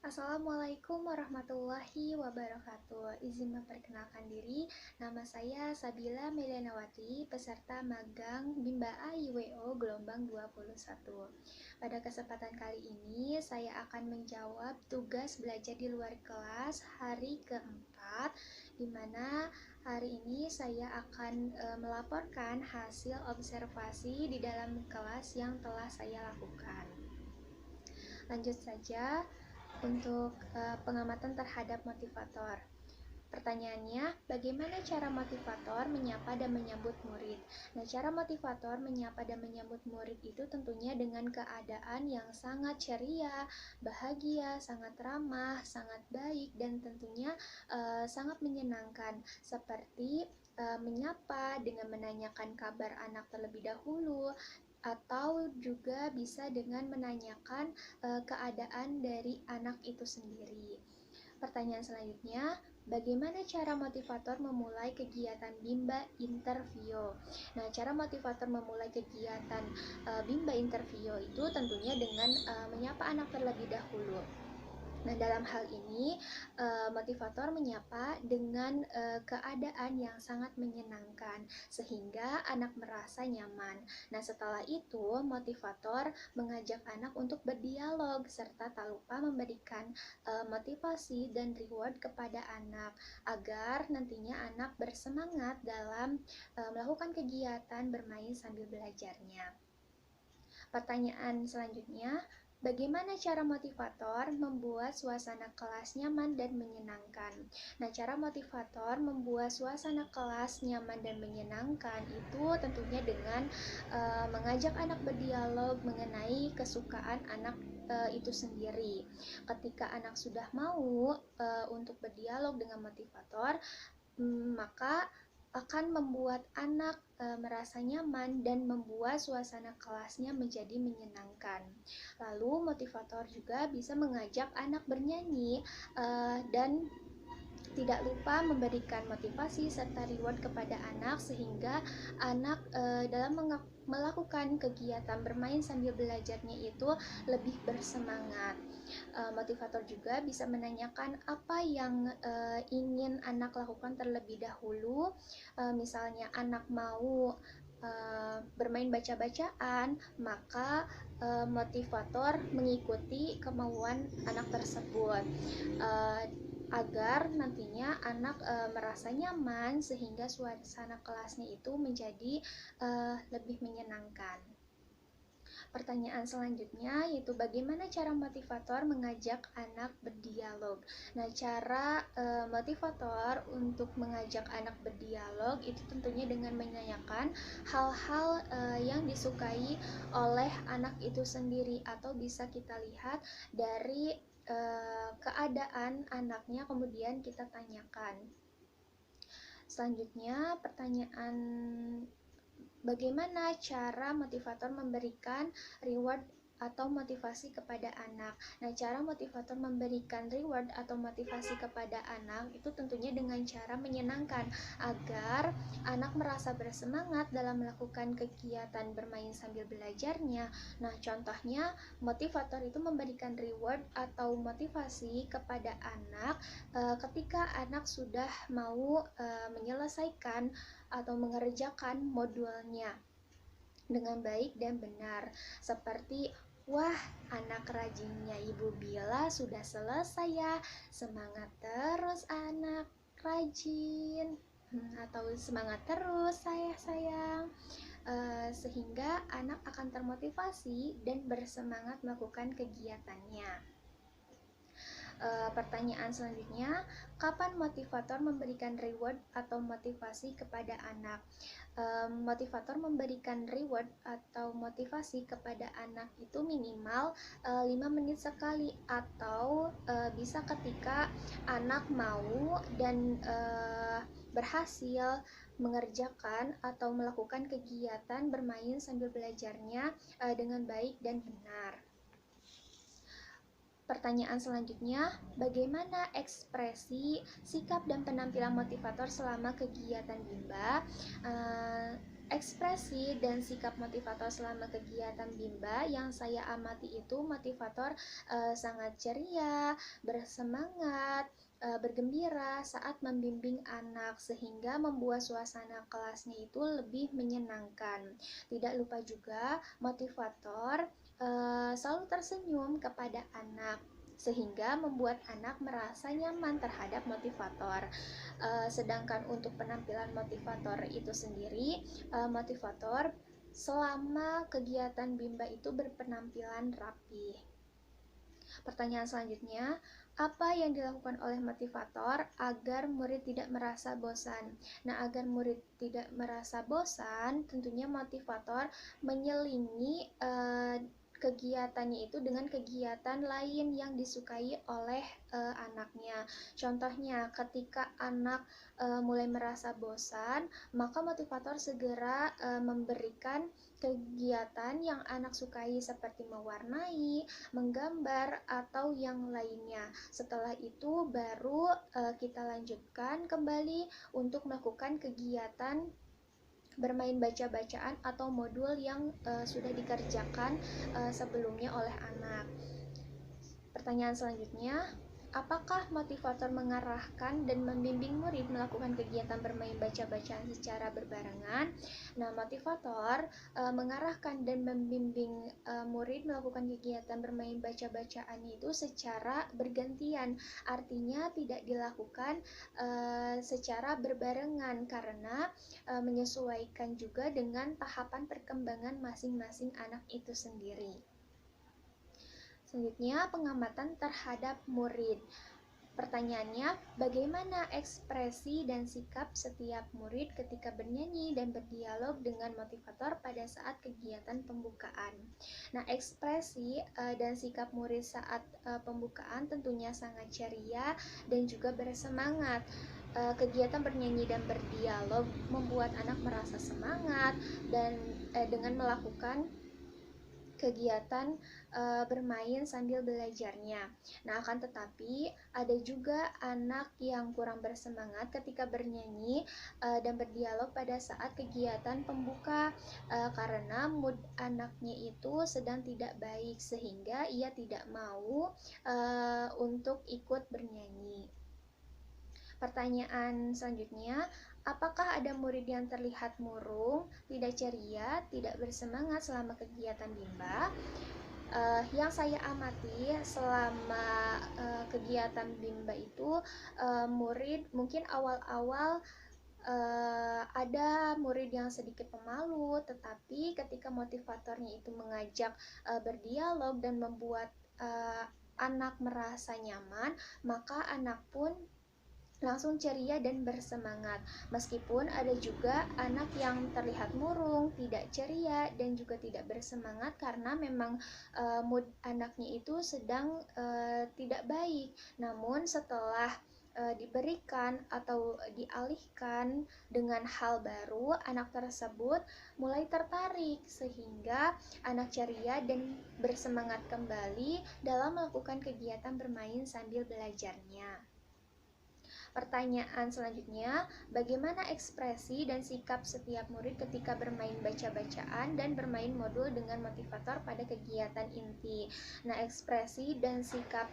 Assalamualaikum warahmatullahi wabarakatuh. Izin memperkenalkan diri, nama saya Sabila Melianawati, peserta magang Bimba AIWO gelombang 21. Pada kesempatan kali ini, saya akan menjawab tugas belajar di luar kelas hari keempat, di mana hari ini saya akan melaporkan hasil observasi di dalam kelas yang telah saya lakukan. Lanjut saja untuk pengamatan terhadap motivator. Pertanyaannya, bagaimana cara motivator menyapa dan menyambut murid? Nah, cara motivator menyapa dan menyambut murid itu tentunya dengan keadaan yang sangat ceria, bahagia, sangat ramah, sangat baik, dan tentunya sangat menyenangkan. Seperti menyapa dengan menanyakan kabar anak terlebih dahulu, atau juga bisa dengan menanyakan keadaan dari anak itu sendiri. Pertanyaan selanjutnya, bagaimana cara motivator memulai kegiatan Bimba Interview? Nah, cara motivator memulai kegiatan Bimba Interview itu tentunya dengan menyapa anak terlebih dahulu. Nah, dalam hal ini motivator menyapa dengan keadaan yang sangat menyenangkan sehingga anak merasa nyaman. Nah, setelah itu motivator mengajak anak untuk berdialog serta tak lupa memberikan motivasi dan reward kepada anak agar nantinya anak bersemangat dalam melakukan kegiatan bermain sambil belajarnya. Pertanyaan selanjutnya, bagaimana cara motivator membuat suasana kelas nyaman dan menyenangkan? Nah, cara motivator membuat suasana kelas nyaman dan menyenangkan itu tentunya dengan mengajak anak berdialog mengenai kesukaan anak itu sendiri. Ketika anak sudah mau untuk berdialog dengan motivator, maka akan membuat anak merasa nyaman dan membuat suasana kelasnya menjadi menyenangkan. Lalu motivator juga bisa mengajak anak bernyanyi dan tidak lupa memberikan motivasi serta reward kepada anak sehingga anak dalam melakukan kegiatan bermain sambil belajarnya itu lebih bersemangat. Motivator juga bisa menanyakan apa yang ingin anak lakukan terlebih dahulu. Misalnya anak mau bermain baca-bacaan, maka motivator mengikuti kemauan anak tersebut agar nantinya anak merasa nyaman sehingga suasana kelasnya itu menjadi lebih menyenangkan. Pertanyaan selanjutnya yaitu bagaimana cara motivator mengajak anak berdialog. Nah, cara motivator untuk mengajak anak berdialog itu tentunya dengan menanyakan hal-hal yang disukai oleh anak itu sendiri, atau bisa kita lihat dari keadaan anaknya kemudian kita tanyakan. Selanjutnya, pertanyaan bagaimana cara motivator memberikan reward atau motivasi kepada anak. Nah, cara motivator memberikan reward atau motivasi kepada anak itu tentunya dengan cara menyenangkan agar anak merasa bersemangat dalam melakukan kegiatan bermain sambil belajarnya. Nah, contohnya motivator itu memberikan reward atau motivasi kepada anak ketika anak sudah mau menyelesaikan atau mengerjakan modulnya dengan baik dan benar, seperti wah, anak rajinnya Ibu Bila sudah selesai ya, semangat terus anak rajin, atau semangat terus sayang, sehingga anak akan termotivasi dan bersemangat melakukan kegiatannya. Pertanyaan selanjutnya, kapan motivator memberikan reward atau motivasi kepada anak? Motivator memberikan reward atau motivasi kepada anak itu minimal 5 menit sekali, atau bisa ketika anak mau dan berhasil mengerjakan atau melakukan kegiatan bermain sambil belajarnya dengan baik dan benar. Pertanyaan selanjutnya, bagaimana ekspresi, sikap, dan penampilan motivator selama kegiatan Bimba? Ekspresi dan sikap motivator selama kegiatan Bimba yang saya amati itu motivator sangat ceria, bersemangat, bergembira saat membimbing anak sehingga membuat suasana kelasnya itu lebih menyenangkan. Tidak lupa juga motivator selalu tersenyum kepada anak sehingga membuat anak merasa nyaman terhadap motivator. Sedangkan untuk penampilan motivator itu sendiri, motivator selama kegiatan Bimba itu berpenampilan rapi. Pertanyaan selanjutnya, apa yang dilakukan oleh motivator agar murid tidak merasa bosan? Nah, agar murid tidak merasa bosan, tentunya motivator menyelingi kegiatannya itu dengan kegiatan lain yang disukai oleh anaknya. Contohnya, ketika anak mulai merasa bosan, maka motivator segera memberikan kegiatan yang anak sukai seperti mewarnai, menggambar, atau yang lainnya. Setelah itu baru kita lanjutkan kembali untuk melakukan kegiatan bermain baca-bacaan atau modul yang sudah dikerjakan sebelumnya oleh anak. Pertanyaan selanjutnya, apakah motivator mengarahkan dan membimbing murid melakukan kegiatan bermain baca-bacaan secara berbarengan? Nah, motivator mengarahkan dan membimbing murid melakukan kegiatan bermain baca-bacaan itu secara bergantian. Artinya tidak dilakukan secara berbarengan karena menyesuaikan juga dengan tahapan perkembangan masing-masing anak itu sendiri. Selanjutnya, pengamatan terhadap murid. Pertanyaannya, bagaimana ekspresi dan sikap setiap murid ketika bernyanyi dan berdialog dengan motivator pada saat kegiatan pembukaan? Nah, ekspresi dan sikap murid saat pembukaan tentunya sangat ceria dan juga bersemangat. Kegiatan bernyanyi dan berdialog membuat anak merasa semangat dan dengan melakukan kegiatan bermain sambil belajarnya. Nah, akan tetapi ada juga anak yang kurang bersemangat ketika bernyanyi dan berdialog pada saat kegiatan pembuka karena mood anaknya itu sedang tidak baik sehingga ia tidak mau untuk ikut bernyanyi. Pertanyaan selanjutnya, apakah ada murid yang terlihat murung, tidak ceria, tidak bersemangat selama kegiatan Bimba? Yang saya amati selama kegiatan Bimba itu, murid mungkin awal-awal ada murid yang sedikit pemalu, tetapi ketika motivatornya itu mengajak berdialog dan membuat anak merasa nyaman, maka anak pun langsung ceria dan bersemangat. Meskipun ada juga anak yang terlihat murung, tidak ceria, dan juga tidak bersemangat karena memang mood anaknya itu sedang tidak baik. Namun setelah diberikan atau dialihkan dengan hal baru, anak tersebut mulai tertarik sehingga anak ceria dan bersemangat kembali dalam melakukan kegiatan bermain sambil belajarnya. Pertanyaan selanjutnya, bagaimana ekspresi dan sikap setiap murid ketika bermain baca-bacaan dan bermain modul dengan motivator pada kegiatan inti? Nah, ekspresi dan sikap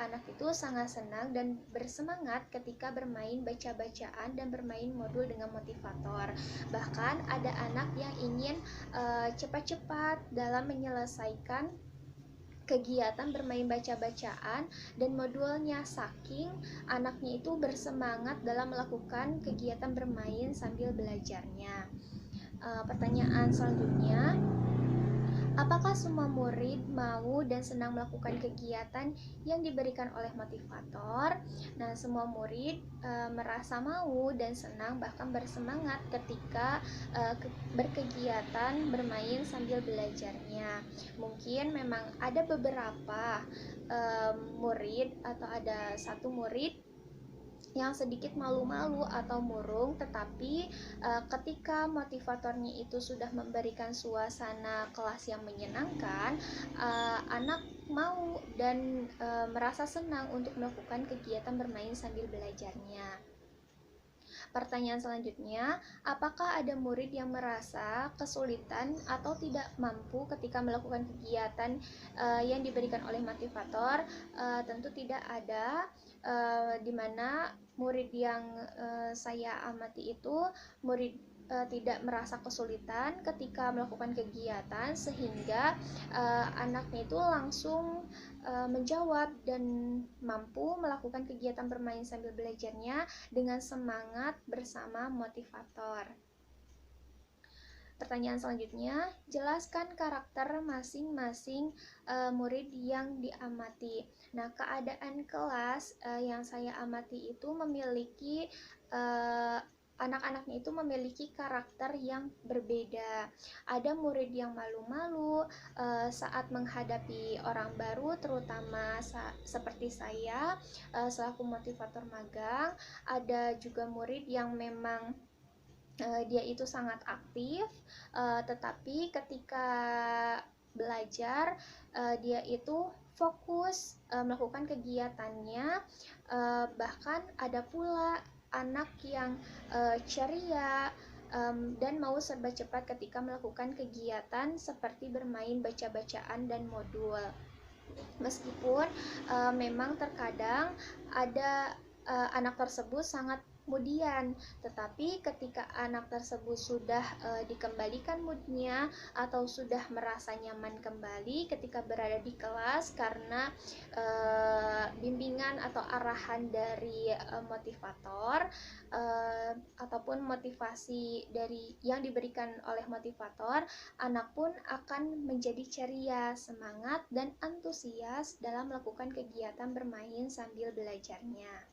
anak itu sangat senang dan bersemangat ketika bermain baca-bacaan dan bermain modul dengan motivator. Bahkan ada anak yang ingin cepat-cepat dalam menyelesaikan kegiatan bermain baca-bacaan dan modulnya saking anaknya itu bersemangat dalam melakukan kegiatan bermain sambil belajarnya. Pertanyaan selanjutnya, apakah semua murid mau dan senang melakukan kegiatan yang diberikan oleh motivator? Nah, semua murid merasa mau dan senang bahkan bersemangat ketika berkegiatan bermain sambil belajarnya. Mungkin memang ada beberapa murid atau ada satu murid yang sedikit malu-malu atau murung, tetapi ketika motivatornya itu sudah memberikan suasana kelas yang menyenangkan, anak mau dan merasa senang untuk melakukan kegiatan bermain sambil belajarnya. Pertanyaan selanjutnya, apakah ada murid yang merasa kesulitan atau tidak mampu ketika melakukan kegiatan yang diberikan oleh motivator? Tentu tidak ada, di mana murid yang saya amati itu murid tidak merasa kesulitan ketika melakukan kegiatan, sehingga anaknya itu langsung menjawab dan mampu melakukan kegiatan bermain sambil belajarnya dengan semangat bersama motivator. Pertanyaan selanjutnya, jelaskan karakter masing-masing murid yang diamati. Nah, keadaan kelas yang saya amati itu memiliki anak-anaknya itu memiliki karakter yang berbeda. Ada murid yang malu-malu saat menghadapi orang baru, terutama seperti saya selaku motivator magang. Ada juga murid yang memang dia itu sangat aktif, tetapi ketika belajar dia itu fokus melakukan kegiatannya. Bahkan ada pula anak yang ceria dan mau serba cepat ketika melakukan kegiatan seperti bermain baca-bacaan dan modul. Meskipun memang terkadang ada anak tersebut sangat kemudian, tetapi ketika anak tersebut sudah dikembalikan moodnya atau sudah merasa nyaman kembali ketika berada di kelas karena bimbingan atau arahan dari motivator ataupun motivasi dari yang diberikan oleh motivator, anak pun akan menjadi ceria, semangat, dan antusias dalam melakukan kegiatan bermain sambil belajarnya.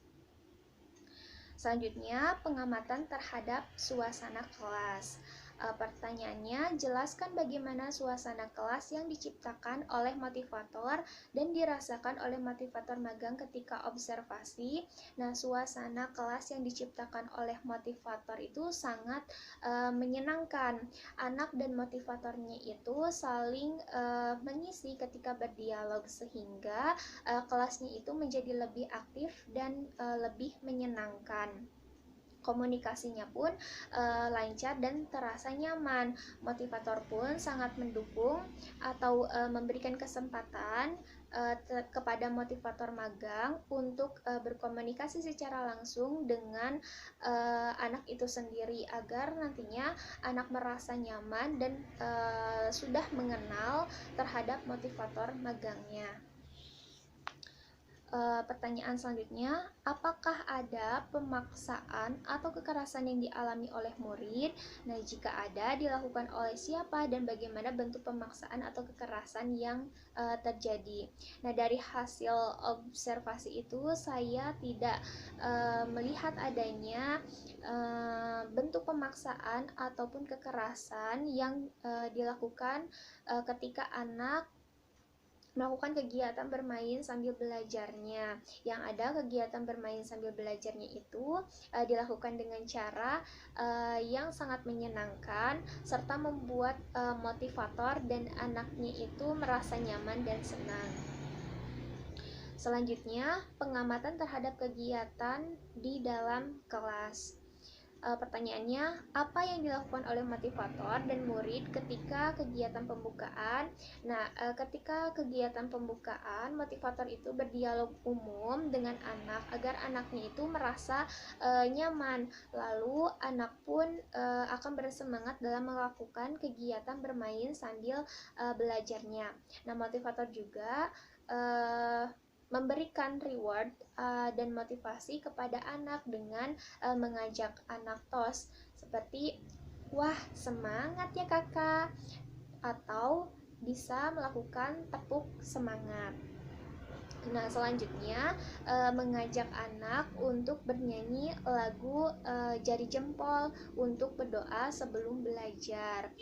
Selanjutnya, pengamatan terhadap suasana kelas. Pertanyaannya, jelaskan bagaimana suasana kelas yang diciptakan oleh motivator dan dirasakan oleh motivator magang ketika observasi. Nah, suasana kelas yang diciptakan oleh motivator itu sangat menyenangkan. Anak dan motivatornya itu saling mengisi ketika berdialog, sehingga kelasnya itu menjadi lebih aktif dan lebih menyenangkan. Komunikasinya pun lancar dan terasa nyaman. Motivator pun sangat mendukung atau memberikan kesempatan kepada motivator magang untuk berkomunikasi secara langsung dengan anak itu sendiri, agar nantinya anak merasa nyaman dan sudah mengenal terhadap motivator magangnya. Pertanyaan selanjutnya, apakah ada pemaksaan atau kekerasan yang dialami oleh murid? Nah, jika ada, dilakukan oleh siapa dan bagaimana bentuk pemaksaan atau kekerasan yang terjadi? Nah, dari hasil observasi itu saya tidak melihat adanya bentuk pemaksaan ataupun kekerasan yang dilakukan ketika anak melakukan kegiatan bermain sambil belajarnya. Yang ada kegiatan bermain sambil belajarnya itu dilakukan dengan cara yang sangat menyenangkan serta membuat motivator dan anaknya itu merasa nyaman dan senang. Selanjutnya, pengamatan terhadap kegiatan di dalam kelas. Pertanyaannya, apa yang dilakukan oleh motivator dan murid ketika kegiatan pembukaan? Nah, ketika kegiatan pembukaan, motivator itu berdialog umum dengan anak agar anaknya itu merasa nyaman. Lalu anak pun akan bersemangat dalam melakukan kegiatan bermain sambil belajarnya. Nah, motivator juga memberikan reward dan motivasi kepada anak dengan mengajak anak tos seperti, wah semangat ya kakak, atau bisa melakukan tepuk semangat. Nah, selanjutnya mengajak anak untuk bernyanyi lagu Jari Jempol untuk berdoa sebelum belajar.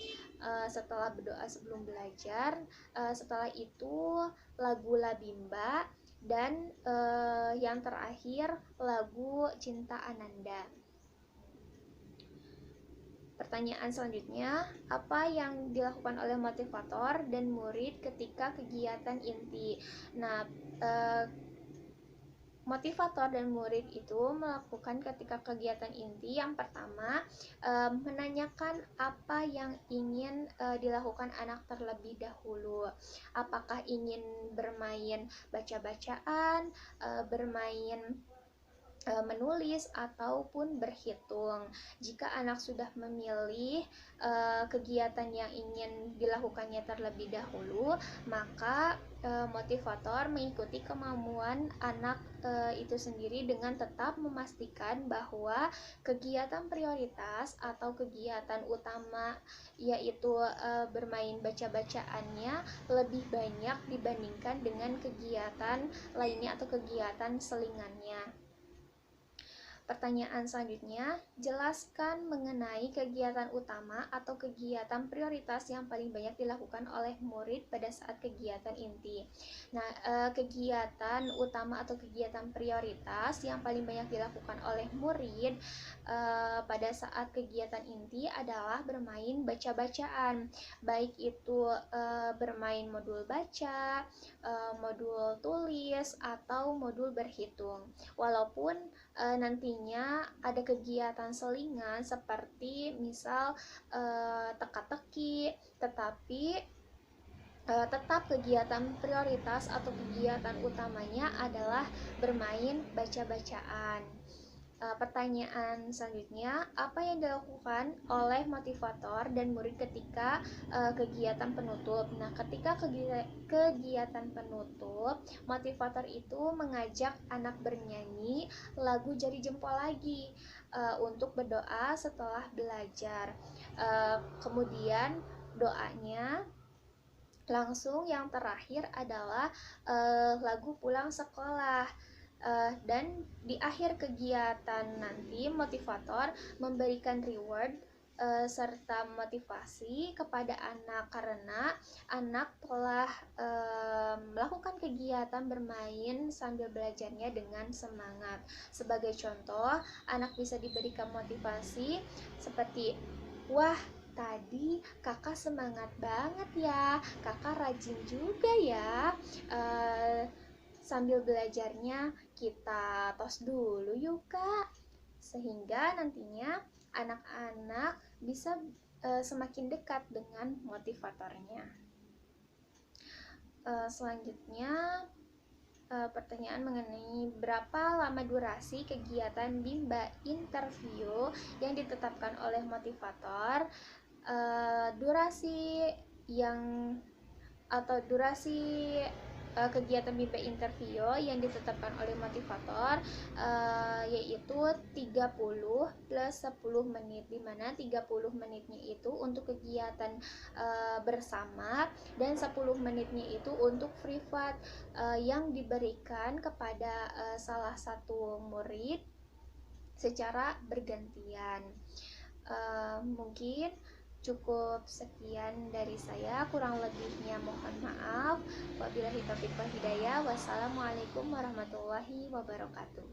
Setelah berdoa sebelum belajar, setelah itu lagu Labimba, dan yang terakhir lagu Cinta Ananda. Pertanyaan selanjutnya, apa yang dilakukan oleh motivator dan murid ketika kegiatan inti? Nah, motivator dan murid itu melakukan ketika kegiatan inti yang pertama, menanyakan apa yang ingin dilakukan anak terlebih dahulu. Apakah ingin bermain baca-bacaan, bermain menulis ataupun berhitung. Jika anak sudah memilih kegiatan yang ingin dilakukannya terlebih dahulu, maka motivator mengikuti kemampuan anak itu sendiri dengan tetap memastikan bahwa kegiatan prioritas atau kegiatan utama yaitu bermain baca-bacaannya lebih banyak dibandingkan dengan kegiatan lainnya atau kegiatan selingannya. Pertanyaan selanjutnya, jelaskan mengenai kegiatan utama atau kegiatan prioritas yang paling banyak dilakukan oleh murid pada saat kegiatan inti. Nah, kegiatan utama atau kegiatan prioritas yang paling banyak dilakukan oleh murid pada saat kegiatan inti adalah bermain baca-bacaan, baik itu bermain modul baca, modul tulis, atau modul berhitung. Walaupun nantinya ada kegiatan selingan seperti misal teka-teki, tetapi tetap kegiatan prioritas atau kegiatan utamanya adalah bermain baca-bacaan. Pertanyaan selanjutnya, apa yang dilakukan oleh motivator dan murid ketika kegiatan penutup? Nah, ketika kegiatan penutup, motivator itu mengajak anak bernyanyi lagu Jari Jempol lagi untuk berdoa setelah belajar. Kemudian doanya langsung yang terakhir adalah lagu pulang sekolah. Dan di akhir kegiatan nanti motivator memberikan reward serta motivasi kepada anak karena anak telah melakukan kegiatan bermain sambil belajarnya dengan semangat. Sebagai contoh, anak bisa diberikan motivasi seperti, wah, tadi kakak semangat banget ya, kakak rajin juga ya. Sambil belajarnya kita tos dulu yuk kak, sehingga nantinya anak-anak bisa semakin dekat dengan motivatornya. Selanjutnya pertanyaan mengenai berapa lama durasi kegiatan Bimba interview yang ditetapkan oleh motivator. Durasi kegiatan Bimba interview yang ditetapkan oleh motivator yaitu 30 plus 10 menit, dimana 30 menitnya itu untuk kegiatan bersama dan 10 menitnya itu untuk privat yang diberikan kepada salah satu murid secara bergantian. Mungkin cukup sekian dari saya, kurang lebihnya mohon maaf. Wabillahi taufiq wal hidayah. Wassalamualaikum warahmatullahi wabarakatuh.